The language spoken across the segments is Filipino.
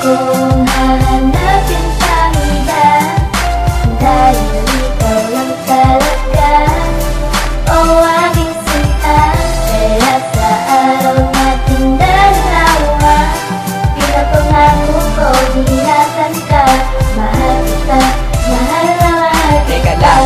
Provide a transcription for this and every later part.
akong hahanapin pang iba, dahil ikaw lang talaga, o aking sinta. Kaya sa araw nating dalawa, pinapangako ko, ingatan ka, mahal kita, mahal na mahal kita. Teka lang,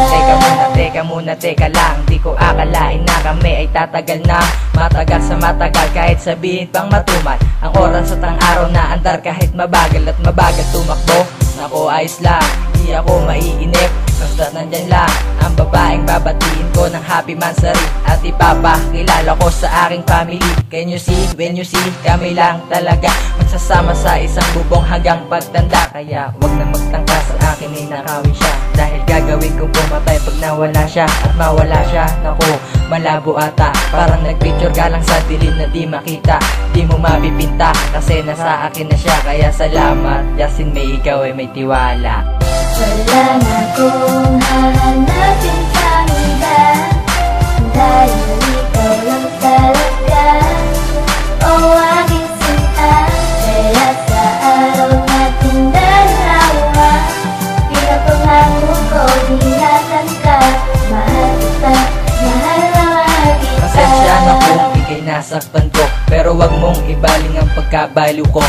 teka lang, di ko akalain na kami ay tatagal na. Matagal sa matagal, kahit sabihin pang matumal. Ang oras at ang araw na andar, kahit mabagal at mabagal tumakbo. Nako, ayos lang, di ako maiinip, basta nandyan lang ang babaeng babatiin ko ng happy mansari. At ipapakilala ko sa aking family. Can you see, when you see, kami lang talaga magsasama sa isang bubong hanggang pagtanda. Kaya wag na magtangka sa akin ay nakawin siya, dahil gagawin kong pumatay pag nawala siya. At mawala siya, naku, malabo ata, parang nagpicture ka lang sa dilim na di makita. Di mo mapipinta kasi nasa akin na siya. Kaya salamat, Justin May, ikaw ay may tiwala. Wala na akong hahanapin pang iba, dahil ikaw lang talaga, o aking sinta. Kaya sa araw nating dalawa, pinapangako ko, ingatan ka, mahal kita, mahal na mahal kita. Pasensya na kung ika'y nasaktan ko, pero wag mong ibaling ang pagkabaliw ko.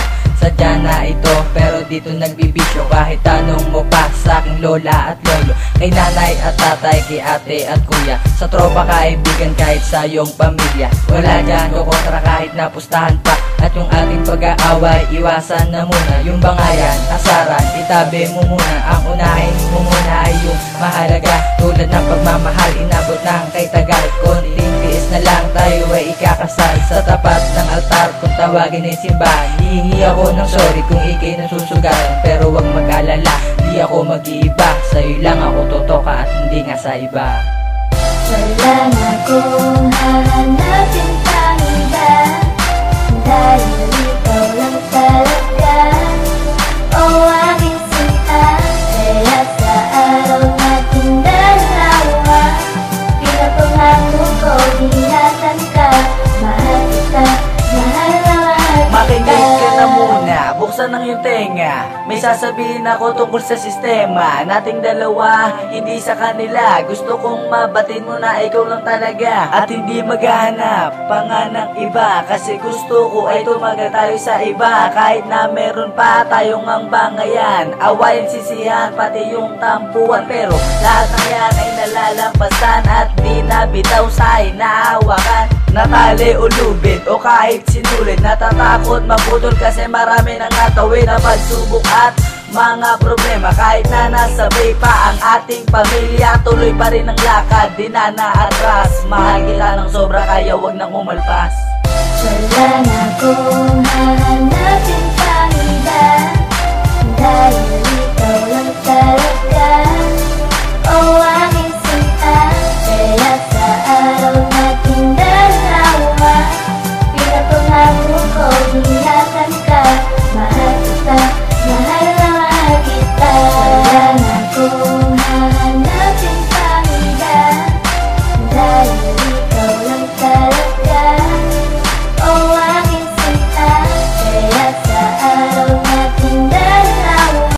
Sadya na ito, pero dito nagbibisyo. Kahit tanong mo pa sa aking lola at lolo, kay nanay at tatay, kay ate at kuya, sa tropa, kaibigan, kahit sa iyong pamilya. Wala dyan kukontra kahit napustahan pa. At yung ating pag-aaway, iwasan na muna. Yung bangayan, asaran, itabi mo muna. Ang unahin mo muna ay yung mahalaga, tulad ng pagmamahal, inabot ng kay tagal. Konting tiis na lang, tayo ay ikakasal sa tapat ng altar. Kung tawagin ay simbahan, hihingi ako ng sorry kung ikay nasusugaran. Pero wag mag-alala, di ako mag-iiba, sa'yo lang ako totoka at hindi nga sa iba. Wala na akong hahanapin pang iba, dahil ikaw lang talaga, o aking sinta. Kaya sa araw nating dalawa, pinapangako ko, ingatan ka, mahal kita, mahal na mahal kita. Makinig ka na muna, buksan ang iyong tenga. May sasabihin ako tungkol sa sistema nating dalawa, hindi sa kanila. Gusto kong mabatin mo na ikaw lang talaga, at hindi maghahanap pa nga ng iba. Kasi gusto ko ay tumagal tayo sa iba, kahit na meron pa tayong ang bangayan, awayan, sisihan, pati yung tampuan. Pero lahat ng yan ay nalalampasan at di na bitaw sa inaawakan. Natali o lubid o kahit sinulit, natatakot maputol kasi marami nang natawid na pagsubok at mga problema. Kahit na nasabay pa ang ating pamilya, tuloy pa rin ang lakad, di na naatras. Mahal kita ng sobra, kaya wag nang umalpas.